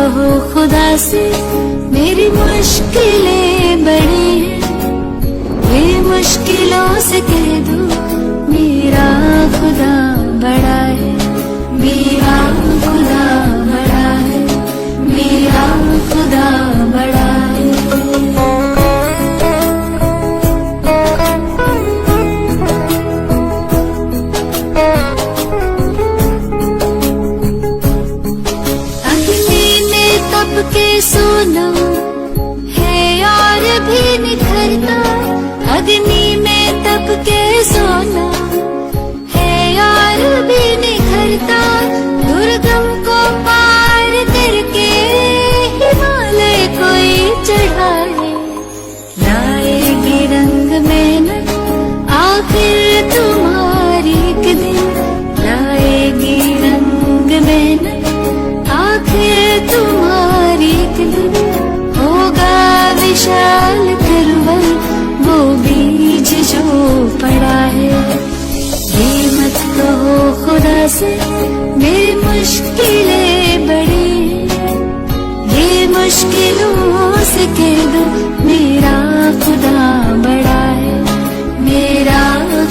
कहो खुदा से मेरी मुश्किलें बड़ी हैं, ये मुश्किलों से कह दो मेरा खुदा बड़ा है, मेरा खुदा बड़ा है, मेरा खुदा बड़ा है। अग्नि में तप के सोना है और भी निखरता, अग्नि में तप के सोना है और भी निखरता, दुर्गम को पार करके हिमालय कोई चढ़ाए, लाएगी रंग मेहनत आखिर तुम्हारी एक दिन, लाएगी रंग मेहनत आखिर तुम्हारी एक दिन, होगा विशाल करवल वो बीज जो पड़ा है। ये मत कहो खुदा से मेरी मुश्किलें बड़ी हैं, ये मुश्किलों से कह दो मेरा खुदा बड़ा है, मेरा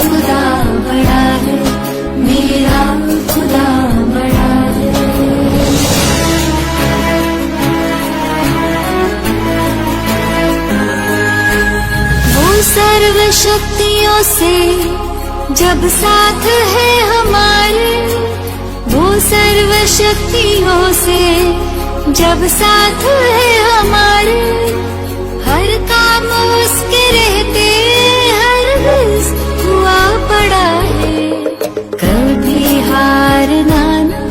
खुदा बड़ा है, मेरा खुदा बड़ा है। वो सर्व शक्तियों से जब साथ है हमारे, वो सर्व शक्तियों से जब साथ है हमारे, हर काम उसके रहते हर बस हुआ पड़ा है, कभी हारना ना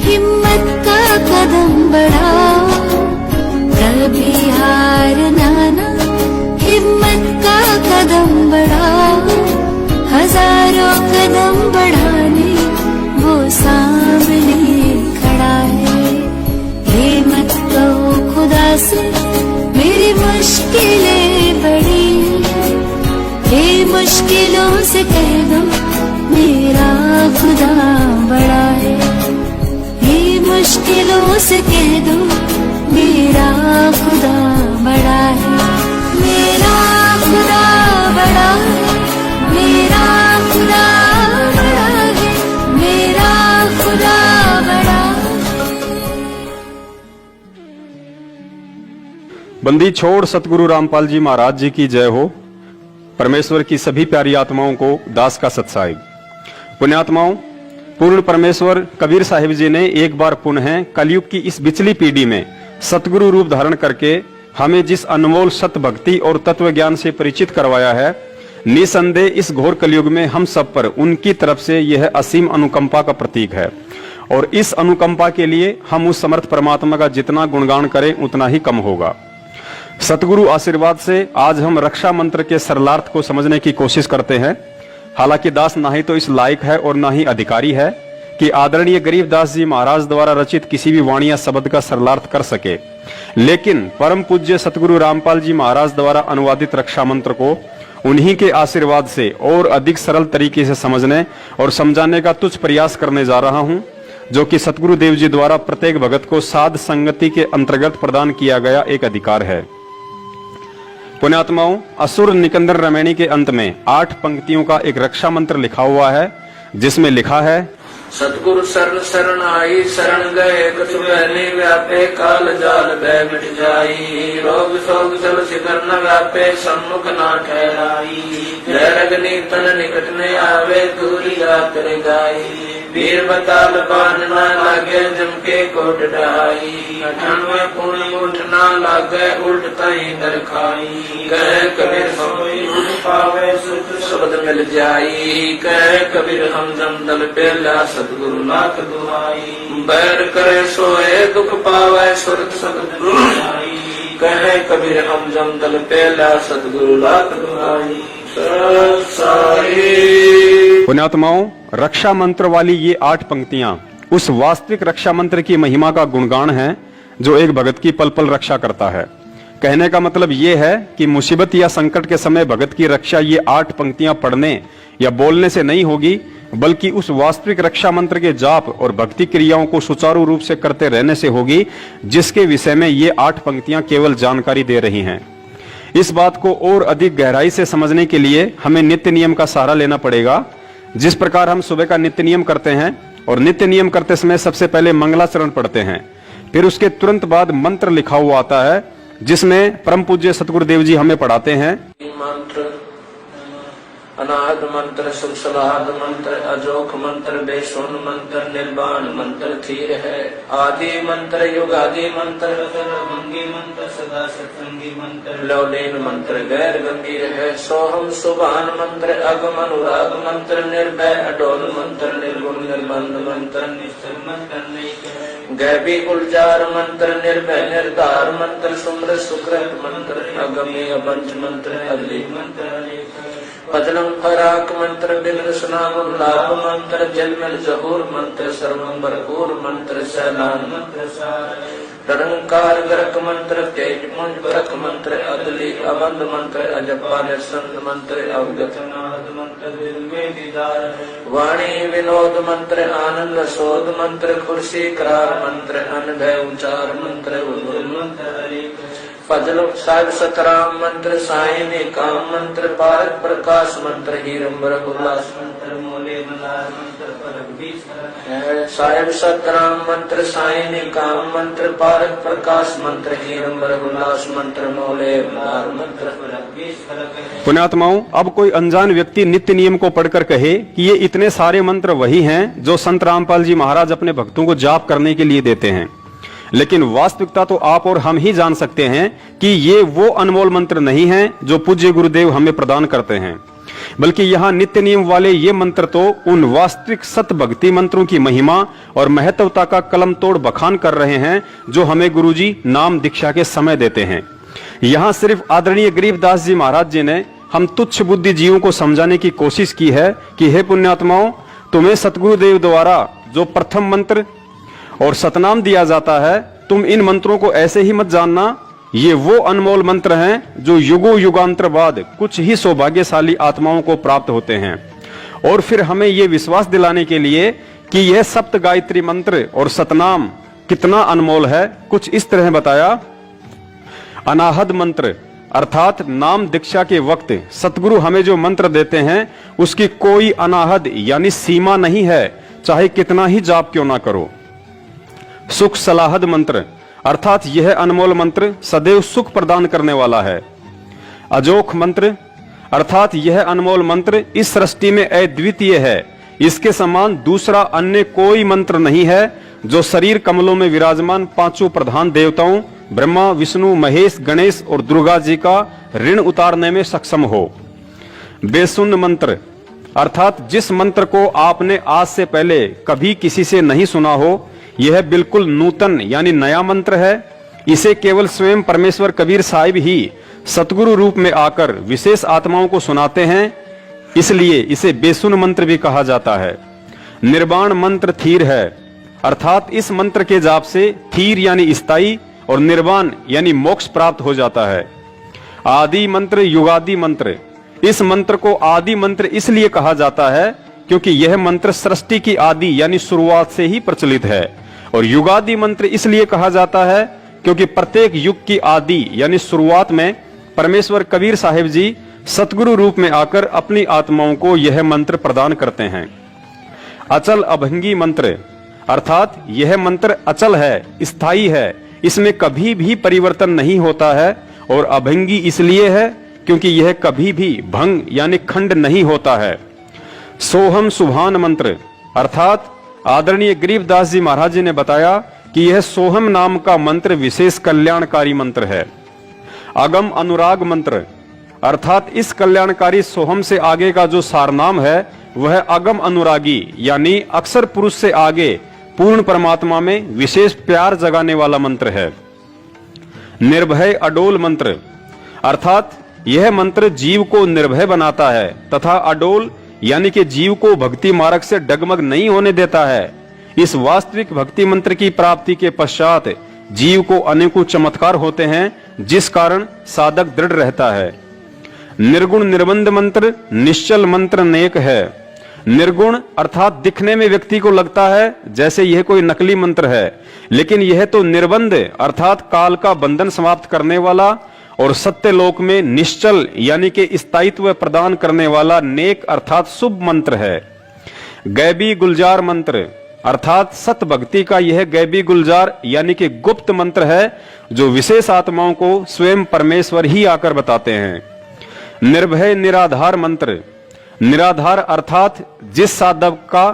हिम्मत का कदम बढ़ाओ, कभी हारना ना हिम्मत का कदम बढ़ाओ, हजारों कदम बढ़ाने वो सामने खड़ा है। ये मत कहो खुदा से मेरी मुश्किलें बड़ी हैं, ये मुश्किलों से कह दो मेरा खुदा बड़ा है, ये मुश्किलों से कह दो मेरा खुदा बड़ा है, मेरा खुदा बड़ा है, मेरा खुदा बड़ा है, मेरा खुदा बड़ा है। बंदी छोड़ सतगुरु रामपाल जी महाराज जी की जय हो। परमेश्वर की सभी प्यारी आत्माओं को दास का सत्साहिब। पुण्यात्माओं, पूर्ण परमेश्वर कबीर साहिब जी ने एक बार पुनः कलयुग की इस बिचली पीढ़ी में सतगुरु रूप धारण करके हमें जिस अनमोल सत भक्ति और तत्व ज्ञान से परिचित करवाया है, निसंदेह इस घोर कलयुग में हम सब पर उनकी तरफ से यह असीम अनुकंपा का प्रतीक है, और इस अनुकंपा के लिए हम उस समर्थ परमात्मा का जितना गुणगान करें उतना ही कम होगा। सतगुरु आशीर्वाद से आज हम रक्षा मंत्र के सरलार्थ को समझने की कोशिश करते हैं। हालांकि दास ना ही तो इस लायक है और ना ही अधिकारी है कि आदरणीय गरीबदास जी महाराज द्वारा रचित किसी भी वाणी या शब्द का सरलार्थ कर सके, लेकिन परम पूज्य सतगुरु रामपाल जी महाराज द्वारा अनुवादित रक्षा मंत्र को उन्हीं के आशीर्वाद से और अधिक सरल तरीके से समझने और समझाने का तुच्छ प्रयास करने जा रहा हूं, जो कि सतगुरु देव जी द्वारा प्रत्येक भगत को साध संगति के अंतर्गत प्रदान किया गया एक अधिकार है। पुण्यात्माओं, असुर निकंदर रमैणी के अंत में 8 पंक्तियों का एक रक्षा मंत्र लिखा हुआ है, जिसमें लिखा है, सतगुरु शरण शरण आई, शरण गए कछु बहने व्यापे, काल जाल भय मिट जाई, रोग शोक जल शिखर न व्यापे, सम्मुख ना ठहराई, रगनी तन निकट ने आवे, दूरी रात रे गाई, वीर बताल बान ना लागे, जम के कोट ढाई, 98 पुण्य उठ ना लागे, उल्ट तई दर खाई, कह कबीर सोई उठ पावे, सुख शब्द मिल जाई, कह कबीर हम जम दल पेला, सतगुरु नाथ दुहाई, बैर करे सोए दुख पावे, सुरत सतगुरु दुहाई, कहे कबीर हम जम दल पेला, सतगुरु नाथ दुहाई। पुण्यात्माओं, रक्षा मंत्र वाली ये 8 पंक्तियां उस वास्तविक रक्षा मंत्र की महिमा का गुणगान है जो एक भगत की पल पल रक्षा करता है। कहने का मतलब ये है कि मुसीबत या संकट के समय भगत की रक्षा ये 8 पंक्तियां पढ़ने या बोलने से नहीं होगी, बल्कि उस वास्तविक रक्षा मंत्र के जाप और भक्ति क्रियाओं को सुचारू रूप से करते रहने से होगी, जिसके विषय में ये 8 पंक्तियां केवल जानकारी दे रही हैं। इस बात को और अधिक गहराई से समझने के लिए हमें नित्य नियम का सहारा लेना पड़ेगा। जिस प्रकार हम सुबह का नित्य नियम करते हैं और नित्य नियम करते समय सबसे पहले मंगलाचरण पढ़ते हैं, फिर उसके तुरंत बाद मंत्र लिखा हुआ आता है जिसमें परम पूज्य सतगुरुदेव जी हमें पढ़ाते हैं। मंत्र अनाहत मंत्र, शुभ सलाहत मंत्र, अजोख मंत्र, बेसुन मंत्र, निर्वाण मंत्र थीर है। आदि मंत्र, युगादि मंत्र, भंगी मंत्र, सदा सत्संगी मंत्र, लौलीन मंत्र गैर गंभीर है। सोहम सुभान मंत्र, अगम अनुराग मंत्र, निर्भय अडोल मंत्र, निर्गुण निर्बंध मंत्र, निश्चल मंत्र नहीं गैबी गुलजार मंत्र, निर्भय निर्धार मंत्र, सुम्र सुकृत मंत्र, अगमे अबंच मंत्र, अगली मंत्र पदलम फराक मंत्र, बिल स्नान लाभ मंत्र, जलमल जहूर मंत्र, सर्वम भरपूर मंत्र, सैलान मंत्र, रंकार गरक मंत्र, तेज मुंज बरक मंत्र, अदली अबंध मंत्र, अजपा निसंत मंत्र, अवगत नाद मंत्र, दिल में दीदार वाणी विनोद मंत्र, आनंद शोध मंत्र, खुर्शी करार मंत्र, अनभय उच्चार मंत्र, उदुर मंत्र, फजल साहिब सतराम मंत्र, सायनी काम मंत्र, भारत प्रकाश मंत्र, हीरंबर उल्लास मंत्र, मोले मलार मंत्र, परग बीस साहिब सतराम मंत्र, सायनी काम मंत्र, भारत प्रकाश मंत्र, हीरंबर उल्लास मंत्र, मोले मलार मंत्र, परग बीस। पुण्यात्माओं, अब कोई अनजान व्यक्ति नित्य नियम को पढ़कर कहे कि ये इतने सारे मंत्र वही हैं जो संत रामपाल जी महाराज अपने भक्तों को जाप करने के लिए देते हैं, लेकिन वास्तविकता तो आप और हम ही जान सकते हैं कि ये वो अनमोल मंत्र नहीं हैं जो पूज्य गुरुदेव हमें प्रदान करते हैं, बल्कि यहाँ नित्य नियम वाले ये मंत्र तो उन वास्तविक सत भक्ति मंत्रों की महिमा और महत्वता का कलम तोड़ बखान कर रहे हैं जो हमें गुरुजी नाम दीक्षा के समय देते हैं। यहाँ सिर्फ आदरणीय गरीबदास जी महाराज जी ने हम तुच्छ बुद्धि जीवों को समझाने की कोशिश की है कि हे पुण्यात्माओं, तुम्हें सतगुरुदेव द्वारा जो प्रथम मंत्र और सतनाम दिया जाता है, तुम इन मंत्रों को ऐसे ही मत जानना। ये वो अनमोल मंत्र हैं जो युगों युगांतर बाद कुछ ही सौभाग्यशाली आत्माओं को प्राप्त होते हैं। और फिर हमें ये विश्वास दिलाने के लिए कि यह सप्त गायत्री मंत्र और सतनाम कितना अनमोल है, कुछ इस तरह बताया। अनाहद मंत्र अर्थात नाम दीक्षा के वक्त सतगुरु हमें जो मंत्र देते हैं उसकी कोई अनाहद यानी सीमा नहीं है, चाहे कितना ही जाप क्यों ना करो। सुख सलाहद मंत्र अर्थात यह अनमोल मंत्र सदैव सुख प्रदान करने वाला है। अजोख मंत्र अर्थात यह अनमोल मंत्र इस सृष्टि में अद्वितीय है, इसके समान दूसरा अन्य कोई मंत्र नहीं है जो शरीर कमलों में विराजमान पांचों प्रधान देवताओं ब्रह्मा विष्णु महेश गणेश और दुर्गा जी का ऋण उतारने में सक्षम हो। बेसुन मंत्र अर्थात जिस मंत्र को आपने आज से पहले कभी किसी से नहीं सुना हो, यह बिल्कुल नूतन यानी नया मंत्र है। इसे केवल स्वयं परमेश्वर कबीर साहिब ही सतगुरु रूप में आकर विशेष आत्माओं को सुनाते हैं, इसलिए इसे बेसुन मंत्र भी कहा जाता है। निर्वाण मंत्र थीर है अर्थात इस मंत्र के जाप से थीर यानी स्थायी और निर्वाण यानी मोक्ष प्राप्त हो जाता है। आदि मंत्र युगादि मंत्र, इस मंत्र को आदि मंत्र इसलिए कहा जाता है क्योंकि यह मंत्र सृष्टि की आदि यानी शुरुआत से ही प्रचलित है, और युगादि मंत्र इसलिए कहा जाता है क्योंकि प्रत्येक युग की आदि यानी शुरुआत में परमेश्वर कबीर साहिब जी सतगुरु रूप में आकर अपनी आत्माओं को यह मंत्र प्रदान करते हैं। अचल अभंगी मंत्र अर्थात यह मंत्र अचल है, स्थायी है, इसमें कभी भी परिवर्तन नहीं होता है, और अभंगी इसलिए है क्योंकि यह कभी भी भंग यानी खंड नहीं होता है। सोहम सुभान मंत्र अर्थात आदरणीय गरीबदास जी महाराज जी ने बताया कि यह सोहम नाम का मंत्र विशेष कल्याणकारी मंत्र है। अगम अनुराग मंत्र अर्थात इस कल्याणकारी सोहम से आगे का जो सारनाम है वह अगम अनुरागी यानी अक्षर पुरुष से आगे पूर्ण परमात्मा में विशेष प्यार जगाने वाला मंत्र है। निर्भय अडोल मंत्र अर्थात यह मंत्र जीव को निर्भय बनाता है तथा अडोल यानी कि जीव को भक्ति मार्ग से डगमग नहीं होने देता है। इस वास्तविक भक्ति मंत्र की प्राप्ति के पश्चात जीव को अनेकों चमत्कार होते हैं जिस कारण साधक दृढ़ रहता है। निर्गुण निर्बंध मंत्र निश्चल मंत्र नेक है। निर्गुण अर्थात दिखने में व्यक्ति को लगता है जैसे यह कोई नकली मंत्र है, लेकिन यह तो निर्बंध अर्थात काल का बंधन समाप्त करने वाला और सत्यलोक में निश्चल यानी कि स्थायित्व प्रदान करने वाला नेक अर्थात शुभ मंत्र है। गैबी गुलजार मंत्र अर्थात सत भक्ति का यह गैबी गुलजार यानी कि गुप्त मंत्र है, जो विशेष आत्माओं को स्वयं परमेश्वर ही आकर बताते हैं। निर्भय निराधार मंत्र, निराधार अर्थात जिस साधक का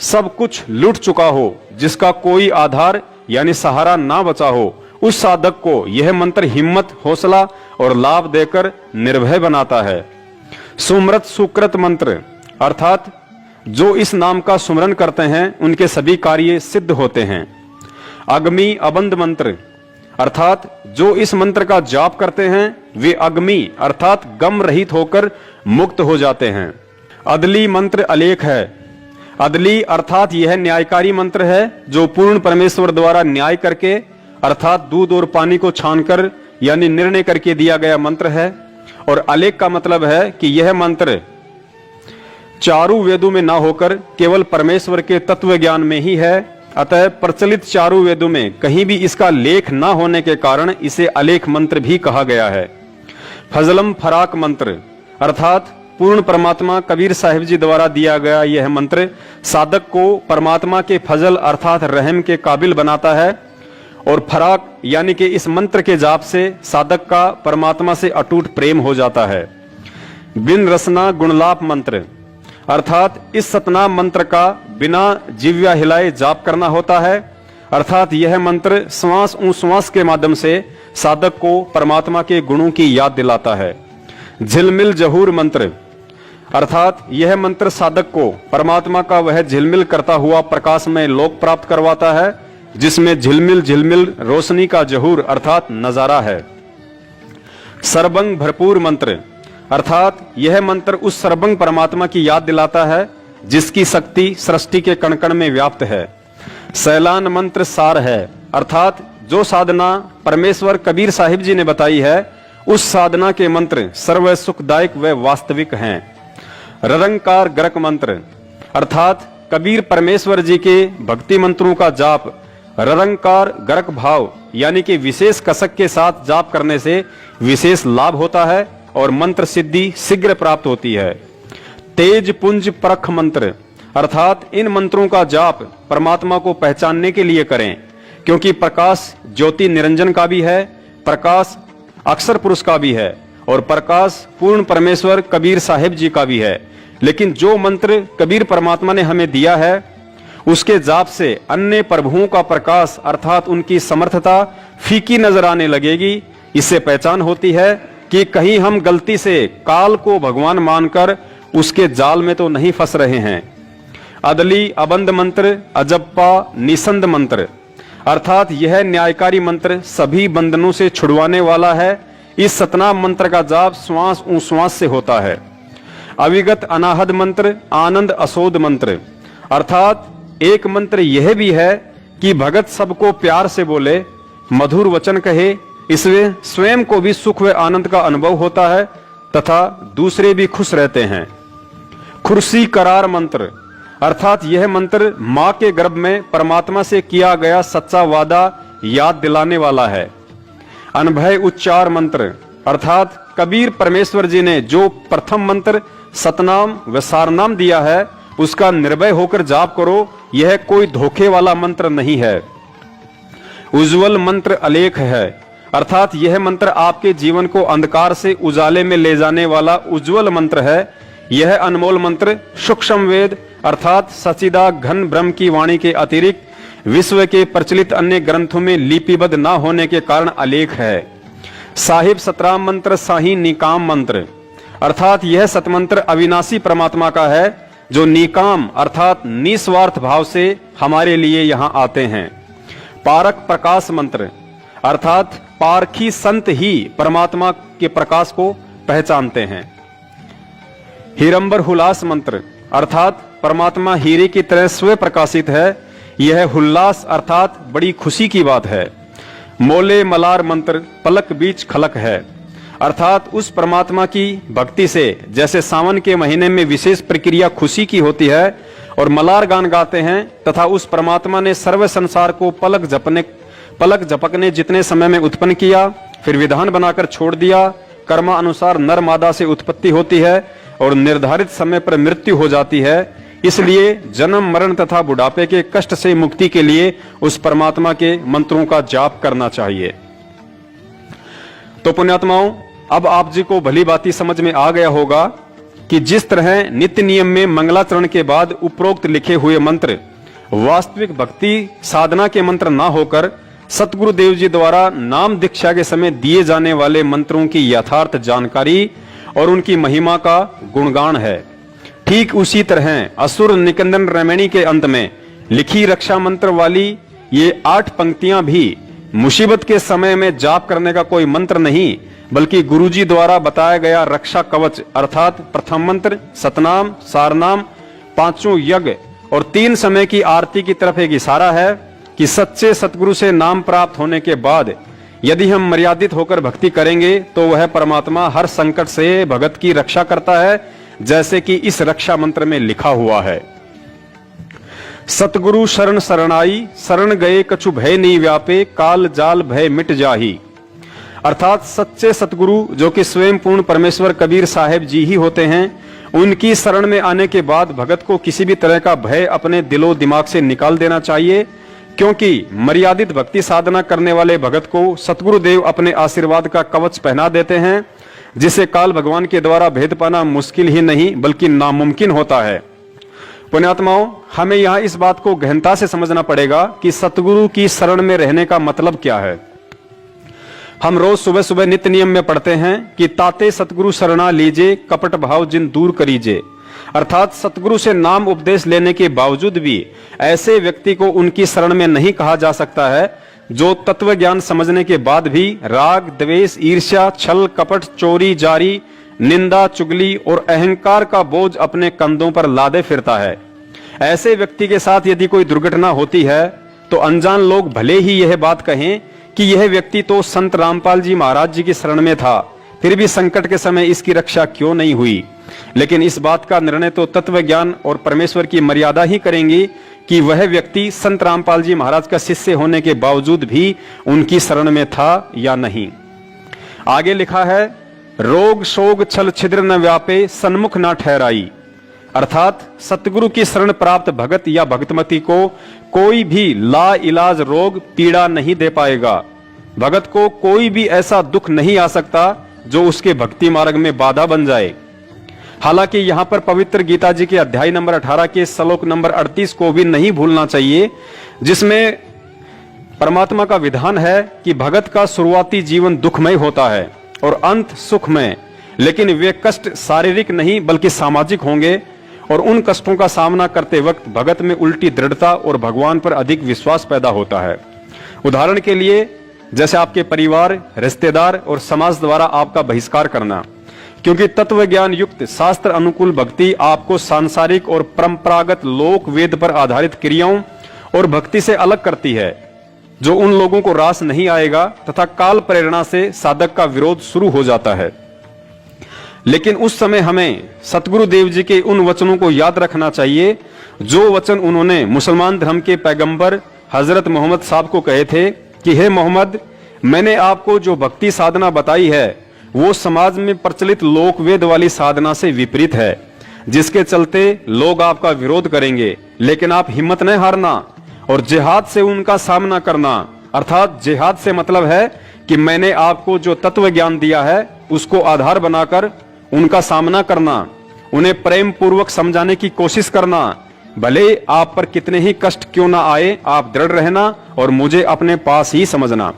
सब कुछ लूट चुका हो, जिसका कोई आधार यानी सहारा ना बचा हो, उस साधक को यह मंत्र हिम्मत, हौसला और लाभ देकर निर्भय बनाता है। सुमृत सुकृत मंत्र अर्थात जो इस नाम का सुमरन करते हैं उनके सभी कार्य सिद्ध होते हैं। अग्नि अबंध मंत्र अर्थात जो इस मंत्र का जाप करते हैं वे अग्नि अर्थात गम रहित होकर मुक्त हो जाते हैं। अदली मंत्र अलेख है। अदली अर्थात यह न्यायकारी मंत्र है जो पूर्ण परमेश्वर द्वारा न्याय करके अर्थात दूध और पानी को छानकर यानी निर्णय करके दिया गया मंत्र है। और अलेख का मतलब है कि यह मंत्र चारों वेदों में ना होकर केवल परमेश्वर के तत्व ज्ञान में ही है। अतः प्रचलित चारों वेदों में कहीं भी इसका लेख ना होने के कारण इसे अलेख मंत्र भी कहा गया है। फजलम फराक मंत्र अर्थात पूर्ण परमात्मा कबीर साहिब जी द्वारा दिया गया यह मंत्र साधक को परमात्मा के फजल अर्थात रहम के काबिल बनाता है। और फराक यानी कि इस मंत्र के जाप से साधक का परमात्मा से अटूट प्रेम हो जाता है। बिन रसना गुणलाप मंत्र अर्थात इस सतनाम मंत्र का बिना जिव्या हिलाए जाप करना होता है। अर्थात यह मंत्र श्वास श्वास के माध्यम से साधक को परमात्मा के गुणों की याद दिलाता है। झिलमिल जहूर मंत्र अर्थात यह मंत्र साधक को परमात्मा का वह झिलमिल करता हुआ प्रकाशमय लोक प्राप्त करवाता है, जिसमें झिलमिल झिलमिल रोशनी का जहूर अर्थात नजारा है। सर्वंग भरपूर मंत्र अर्थात यह मंत्र उस सर्वंग परमात्मा की याद दिलाता है जिसकी शक्ति सृष्टि के कण कण में व्याप्त है। सैलान मंत्र सार है अर्थात जो साधना परमेश्वर कबीर साहिब जी ने बताई है उस साधना के मंत्र सर्व सुखदायक व वास्तविक हैं। ररंकार गरक मंत्र अर्थात कबीर परमेश्वर जी के भक्ति मंत्रों का जाप ररंकार गरक भाव यानी कि विशेष कसक के साथ जाप करने से विशेष लाभ होता है और मंत्र सिद्धि शीघ्र प्राप्त होती है। तेज पुंज परख मंत्र अर्थात इन मंत्रों का जाप परमात्मा को पहचानने के लिए करें, क्योंकि प्रकाश ज्योति निरंजन का भी है, प्रकाश अक्षर पुरुष का भी है और प्रकाश पूर्ण परमेश्वर कबीर साहिब जी का भी है। लेकिन जो मंत्र कबीर परमात्मा ने हमें दिया है उसके जाप से अन्य प्रभुओं का प्रकाश अर्थात उनकी समर्थता फीकी नजर आने लगेगी। इससे पहचान होती है कि कहीं हम गलती से काल को भगवान मानकर उसके जाल में तो नहीं फंस रहे हैं। अदली अबंध मंत्र अजप्पा निसंद मंत्र अर्थात यह न्यायकारी मंत्र सभी बंधनों से छुड़वाने वाला है। इस सतनाम मंत्र का जाप श्वास श्वास से होता है। अविगत अनाहद मंत्र आनंद असोद मंत्र अर्थात एक मंत्र यह भी है कि भगत सबको प्यार से बोले, मधुर वचन कहे, इसमें स्वयं को भी सुख व आनंद का अनुभव होता है तथा दूसरे भी खुश रहते हैं। खुर्सी करार मंत्र अर्थात यह मंत्र मां के गर्भ में परमात्मा से किया गया सच्चा वादा याद दिलाने वाला है। अनभय उच्चार मंत्र अर्थात कबीर परमेश्वर जी ने जो प्रथम मंत्र सतनाम व सारनाम दिया है उसका निर्भय होकर जाप करो, यह कोई धोखे वाला मंत्र नहीं है। उज्जवल मंत्र अलेख है अर्थात यह मंत्र आपके जीवन को अंधकार से उजाले में ले जाने वाला उज्जवल मंत्र है। यह अनमोल मंत्र सूक्ष्म वेद अर्थात सचिदा घन ब्रह्म की वाणी के अतिरिक्त विश्व के प्रचलित अन्य ग्रंथों में लिपिबद्ध न होने के कारण अलेख है। साहिब सतराम मंत्र साही निकाम मंत्र अर्थात यह सतमंत्र अविनाशी परमात्मा का है जो निकाम अर्थात निस्वार्थ भाव से हमारे लिए यहाँ आते हैं। पारक प्रकाश मंत्र अर्थात पारखी संत ही परमात्मा के प्रकाश को पहचानते हैं। हीरंबर हुलास मंत्र अर्थात परमात्मा हीरे की तरह स्वयं प्रकाशित है। यह हुल्लास अर्थात बड़ी खुशी की बात है। मोले मलार मंत्र पलक बीच खलक है अर्थात उस परमात्मा की भक्ति से जैसे सावन के महीने में विशेष प्रक्रिया खुशी की होती है और मलार गान गाते हैं, तथा उस परमात्मा ने सर्व संसार को पलक झपकने जितने समय में उत्पन्न किया, फिर विधान बनाकर छोड़ दिया। कर्मा अनुसार नर मादा से उत्पत्ति होती है और निर्धारित समय पर मृत्यु हो जाती है। इसलिए जन्म मरण तथा बुढ़ापे के कष्ट से मुक्ति के लिए उस परमात्मा के मंत्रों का जाप करना चाहिए। तो पुण्यात्माओं, अब आप जी को भली बाती समझ में आ गया होगा कि जिस तरह नित्य नियम में मंगलाचरण के बाद उपरोक्त लिखे हुए मंत्र वास्तविक भक्ति साधना के मंत्र ना होकर सतगुरु देव जी द्वारा नाम दीक्षा के समय दिए जाने वाले मंत्रों की यथार्थ जानकारी और उनकी महिमा का गुणगान है, ठीक उसी तरह असुर निकंदन रमणी के अंत में लिखी रक्षा मंत्र वाली ये 8 पंक्तियां भी मुसीबत के समय में जाप करने का कोई मंत्र नहीं, बल्कि गुरुजी द्वारा बताया गया रक्षा कवच अर्थात प्रथम मंत्र सतनाम, सारनाम, 5 यज्ञ और 3 समय की आरती की तरफ एक इशारा है कि सच्चे सतगुरु से नाम प्राप्त होने के बाद यदि हम मर्यादित होकर भक्ति करेंगे तो वह परमात्मा हर संकट से भगत की रक्षा करता है, जैसे कि इस रक्षा मंत्र में लिखा हुआ है। सतगुरु शरण शरणाई, शरण गए कछु भय नहीं व्यापे, काल जाल भय मिट जाही। अर्थात सच्चे सतगुरु जो कि स्वयं पूर्ण परमेश्वर कबीर साहेब जी ही होते हैं, उनकी शरण में आने के बाद भगत को किसी भी तरह का भय अपने दिलो दिमाग से निकाल देना चाहिए, क्योंकि मर्यादित भक्ति साधना करने वाले भगत को सतगुरु देव अपने आशीर्वाद का कवच पहना देते हैं, जिसे काल भगवान के द्वारा भेद पाना मुश्किल ही नहीं बल्कि नामुमकिन होता है। पुण्यात्माओं, हमें यहाँ इस बात को गहनता से समझना पड़ेगा कि सतगुरु की शरण में रहने का मतलब क्या है। हम रोज सुबह सुबह नित्य नियम में पढ़ते हैं कि ताते सतगुरु शरणा लीजे, कपट भाव जिन दूर करीजे। अर्थात सतगुरु से नाम उपदेश लेने के बावजूद भी ऐसे व्यक्ति को उनकी शरण में नहीं कहा जा सकता है जो तत्व ज्ञान समझने के बाद भी राग, द्वेष, ईर्ष्या, छल, कपट, चोरी, जारी, निंदा, चुगली और अहंकार का बोझ अपने कंधों पर लादे फिरता है। ऐसे व्यक्ति के साथ यदि कोई दुर्घटना होती है तो अनजान लोग भले ही यह बात कहें कि यह व्यक्ति तो संत रामपाल जी महाराज जी की शरण में था, फिर भी संकट के समय इसकी रक्षा क्यों नहीं हुई। लेकिन इस बात का निर्णय तो तत्व ज्ञान और परमेश्वर की मर्यादा ही करेंगी कि वह व्यक्ति संत रामपाल जी महाराज का शिष्य होने के बावजूद भी उनकी शरण में था या नहीं। आगे लिखा है, रोग शोग छल छिद्र न व्यापे, सन्मुख न ठहराई। अर्थात सतगुरु की शरण प्राप्त भगत या भक्तमती को कोई भी ला इलाज रोग पीड़ा नहीं दे पाएगा। भगत को कोई भी ऐसा दुख नहीं आ सकता जो उसके भक्ति मार्ग में बाधा बन जाए। हालांकि यहाँ पर पवित्र गीता जी के अध्याय नंबर 18 के श्लोक नंबर 38 को भी नहीं भूलना चाहिए, जिसमें परमात्मा का विधान है कि भगत का शुरुआती जीवन दुखमय होता है और अंत सुखमय, लेकिन वे कष्ट शारीरिक नहीं बल्कि सामाजिक होंगे और उन कष्टों का सामना करते वक्त भगत में उल्टी दृढ़ता और भगवान पर अधिक विश्वास पैदा होता है। उदाहरण के लिए जैसे आपके परिवार, रिश्तेदार और समाज द्वारा आपका बहिष्कार करना, क्योंकि तत्व ज्ञान युक्त शास्त्र अनुकूल भक्ति आपको सांसारिक और परंपरागत लोक वेद पर आधारित क्रियाओं और भक्ति से अलग करती है, जो उन लोगों को रास नहीं आएगा, तथा काल प्रेरणा से साधक का विरोध शुरू हो जाता है। लेकिन उस समय हमें सतगुरु देव जी के उन वचनों को याद रखना चाहिए जो वचन उन्होंने मुसलमान धर्म के पैगंबर हजरत मोहम्मद साहब को कहे थे कि हे मोहम्मद, मैंने आपको जो भक्ति साधना बताई है वो समाज में प्रचलित लोकवेद वाली साधना से विपरीत है, जिसके चलते लोग आपका विरोध करेंगे, लेकिन आप हिम्मत न हारना और जिहाद से उनका सामना करना। अर्थात जिहाद से मतलब है कि मैंने आपको जो तत्व ज्ञान दिया है उसको आधार बनाकर उनका सामना करना, उन्हें प्रेम पूर्वक समझाने की कोशिश करना, भले आप पर कितने ही कष्ट क्यों ना आए, आप दृढ़ रहना और मुझे अपने पास ही समझना।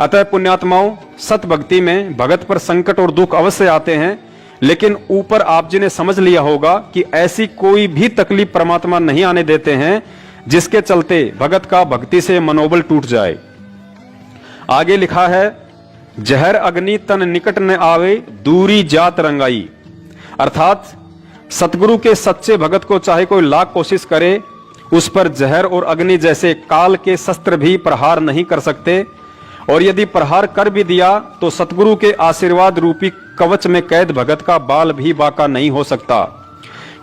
अतः पुण्यात्माओं, सत भक्ति में भगत पर संकट और दुख अवश्य आते हैं, लेकिन ऊपर आप जी ने समझ लिया होगा कि ऐसी कोई भी तकलीफ परमात्मा नहीं आने देते हैं जिसके चलते भगत का भक्ति से मनोबल टूट जाए। आगे लिखा है, जहर अग्नि तन निकट न आवे, दूरी जात रंगाई। अर्थात सतगुरु के सच्चे भगत को चाहे कोई लाख कोशिश करे, उस पर जहर और अग्नि जैसे काल के शस्त्र भी प्रहार नहीं कर सकते और यदि प्रहार कर भी दिया तो सतगुरु के आशीर्वाद रूपी कवच में कैद भगत का बाल भी बाका नहीं हो सकता।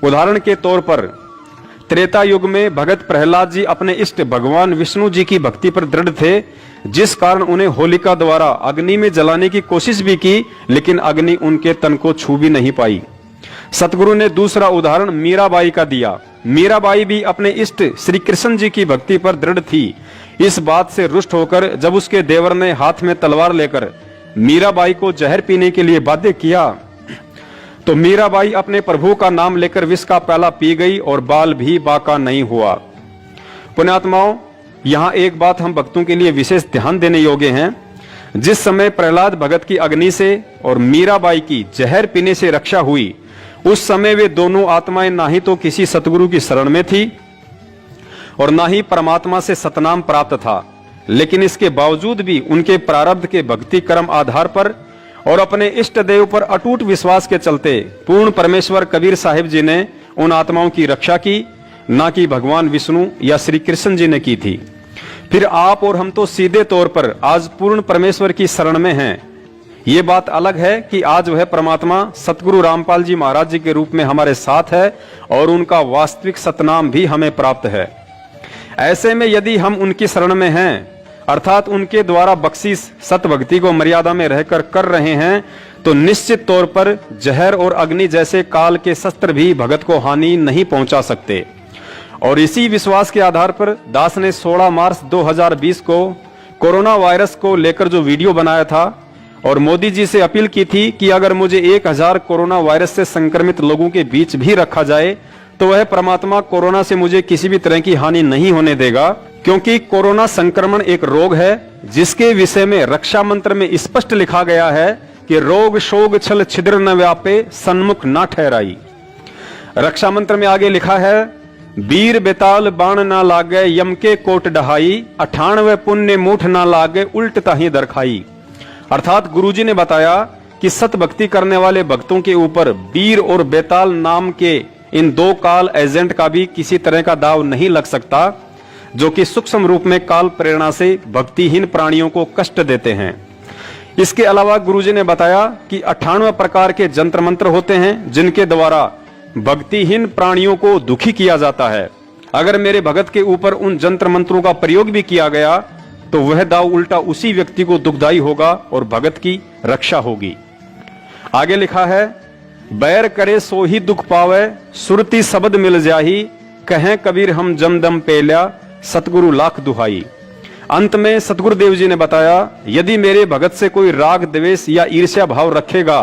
उदाहरण के तौर पर त्रेता युग में भगत प्रहलाद जी अपने इष्ट भगवान विष्णु जी की भक्ति पर दृढ़ थे, जिस कारण उन्हें होलिका द्वारा अग्नि में जलाने की कोशिश भी की, लेकिन अग्नि उनके तन को छू भी नहीं पाई। सतगुरु ने दूसरा उदाहरण मीराबाई का दिया। मीराबाई भी अपने इष्ट श्री कृष्ण जी की भक्ति पर दृढ़ थी। इस बात से रुष्ट होकर जब उसके देवर ने हाथ में तलवार लेकर मीराबाई को जहर पीने के लिए बाध्य किया, तो मीराबाई अपने प्रभु का नाम लेकर विष का प्याला पी गई और बाल भी बाका नहीं हुआ। पुण्यात्माओं, यहाँ एक बात हम भक्तों के लिए विशेष ध्यान देने योग्य हैं। जिस समय प्रहलाद भगत की अग्नि से और मीराबाई की जहर पीने से रक्षा हुई, उस समय वे दोनों आत्माएं ना ही तो किसी सतगुरु की शरण में थी और ना ही परमात्मा से सतनाम प्राप्त था, लेकिन इसके बावजूद भी उनके प्रारब्ध के भक्ति कर्म आधार पर और अपने इष्ट देव पर अटूट विश्वास के चलते पूर्ण परमेश्वर कबीर साहिब जी ने उन आत्माओं की रक्षा की, ना कि भगवान विष्णु या श्री कृष्ण जी ने की थी। फिर आप और हम तो सीधे तौर पर आज पूर्ण परमेश्वर की शरण में हैं। ये बात अलग है कि आज वह परमात्मा सतगुरु रामपाल जी महाराज जी के रूप में हमारे साथ है और उनका वास्तविक सतनाम भी हमें प्राप्त है। ऐसे में यदि हम उनकी शरण में हैं, अर्थात उनके द्वारा बख्शीश सत भक्ति को मर्यादा में रहकर कर रहे हैं, तो निश्चित तौर पर जहर और अग्नि जैसे काल के शस्त्र भी भगत को हानि नहीं पहुंचा सकते। और इसी विश्वास के आधार पर दास ने 16 मार्च 2020 को कोरोना वायरस को लेकर जो वीडियो बनाया था और मोदी जी से अपील की थी कि अगर मुझे 1000 कोरोना वायरस से संक्रमित लोगों के बीच भी रखा जाए तो वह परमात्मा कोरोना से मुझे किसी भी तरह की हानि नहीं होने देगा, क्योंकि कोरोना संक्रमण एक रोग है जिसके विषय में रक्षा मंत्र में स्पष्ट लिखा गया है कि रोग शोग छल छिद्र न व्यापे, सन्मुख न ठहराई। रक्षा मंत्र में आगे लिखा है, वीर बेताल बाण ना लागे, यम के कोट डहाई, 98 पुण्य मूठ ना लागे, उल्ट ताही दरखाई। अर्थात गुरुजी ने बताया कि सत भक्ति करने वाले भक्तों के ऊपर वीर और बेताल नाम के इन दो काल एजेंट का भी किसी तरह का दाव नहीं लग सकता, जो कि सूक्ष्म रूप में काल प्रेरणा से भक्तिहीन प्राणियों को कष्ट देते हैं। इसके अलावा गुरुजी ने बताया कि 98 प्रकार के जंत्र मंत्र होते हैं जिनके द्वारा भक्तिहीन प्राणियों को दुखी किया जाता है। अगर मेरे भगत के ऊपर उन जंत्र मंत्रों का प्रयोग भी किया गया तो वह दाव उल्टा उसी व्यक्ति को दुखदाई होगा और भगत की रक्षा होगी। आगे लिखा है, बैर करे सो ही दुख पावे, सुरती शब्द मिल जाही, कहें कबीर हम जमदम पेल्या, सतगुरु लाख दुहाई। अंत में सतगुरुदेव जी ने बताया, यदि मेरे भगत से कोई राग द्वेष या ईर्ष्या भाव रखेगा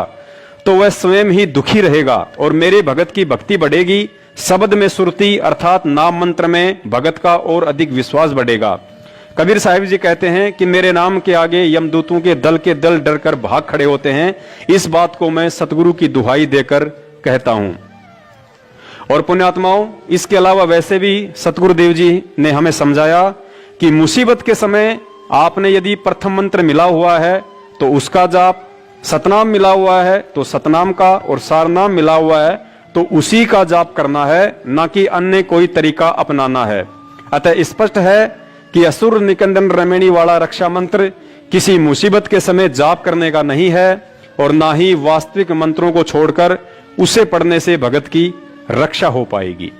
तो वह स्वयं ही दुखी रहेगा और मेरे भगत की भक्ति बढ़ेगी। शब्द में सुरती अर्थात नाम मंत्र में भगत का और अधिक विश्वास बढ़ेगा। कबीर साहिब जी कहते हैं कि मेरे नाम के आगे यमदूतों के दल डर कर भाग खड़े होते हैं। इस बात को मैं सतगुरु की दुहाई देकर कहता हूं। और पुण्यात्माओं, इसके अलावा वैसे भी सतगुरुदेव जी ने हमें समझाया कि मुसीबत के समय आपने यदि प्रथम मंत्र मिला हुआ है तो उसका जाप, सतनाम मिला हुआ है तो सतनाम का, और सारनाम मिला हुआ है तो उसी का जाप करना है, ना कि अन्य कोई तरीका अपनाना है। अतः स्पष्ट है कि असुर निकंदन रमेणी वाला रक्षा मंत्र किसी मुसीबत के समय जाप करने का नहीं है और ना ही वास्तविक मंत्रों को छोड़कर उसे पढ़ने से भगत की रक्षा हो पाएगी।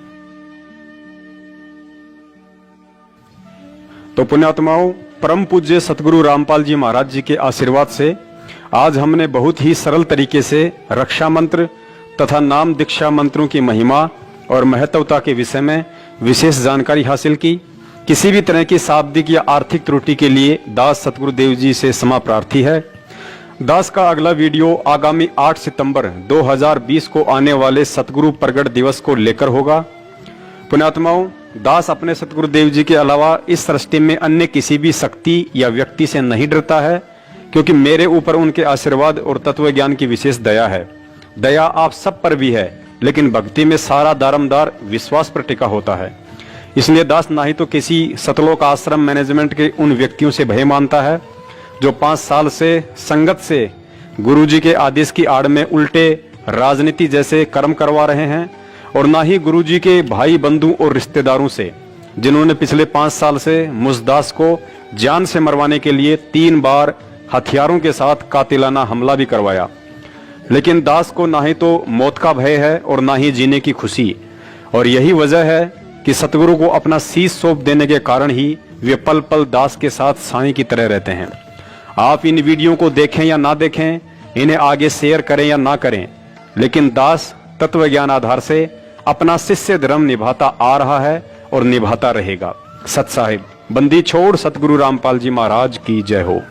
तो पुण्यात्माओं, परम पूज्य सतगुरु रामपाल जी महाराज जी के आशीर्वाद से आज हमने बहुत ही सरल तरीके से रक्षा मंत्र तथा नाम दीक्षा मंत्रों की महिमा और महत्वता के विषय में विशेष जानकारी हासिल की। किसी भी तरह की शाब्दिक या आर्थिक त्रुटि के लिए दास सतगुरुदेव जी से क्षमा प्रार्थी है। दास का अगला वीडियो आगामी 8 सितंबर 2020 को आने वाले सतगुरु प्रगट दिवस को लेकर होगा। पुण्यात्माओं, दास अपने सतगुरुदेव जी के अलावा इस सृष्टि में अन्य किसी भी शक्ति या व्यक्ति से नहीं डरता है, क्योंकि मेरे ऊपर उनके आशीर्वाद और तत्व ज्ञान की विशेष दया है। दया आप सब पर भी है, लेकिन भक्ति में सारा दारमदार विश्वास पर टिका होता है। इसलिए दास ना ही तो किसी सतलोक आश्रम मैनेजमेंट के उन व्यक्तियों से भय मानता है जो 5 साल से संगत से गुरुजी के आदेश की आड़ में उल्टे राजनीति जैसे कर्म करवा रहे हैं, और ना ही गुरुजी के भाई बंधु और रिश्तेदारों से जिन्होंने पिछले 5 साल से मुझ दास को जान से मरवाने के लिए 3 बार हथियारों के साथ कातिलाना हमला भी करवाया। लेकिन दास को ना ही तो मौत का भय है और ना ही जीने की खुशी, और यही वजह है कि सतगुरु को अपना शीश सौंप देने के कारण ही वे पल पल दास के साथ साईं की तरह रहते हैं। आप इन वीडियो को देखें या ना देखें, इन्हें आगे शेयर करें या ना करें, लेकिन दास तत्व ज्ञान आधार से अपना शिष्य धर्म निभाता आ रहा है और निभाता रहेगा। सत साहिब, बंदी छोड़ सतगुरु रामपाल जी महाराज की जय हो।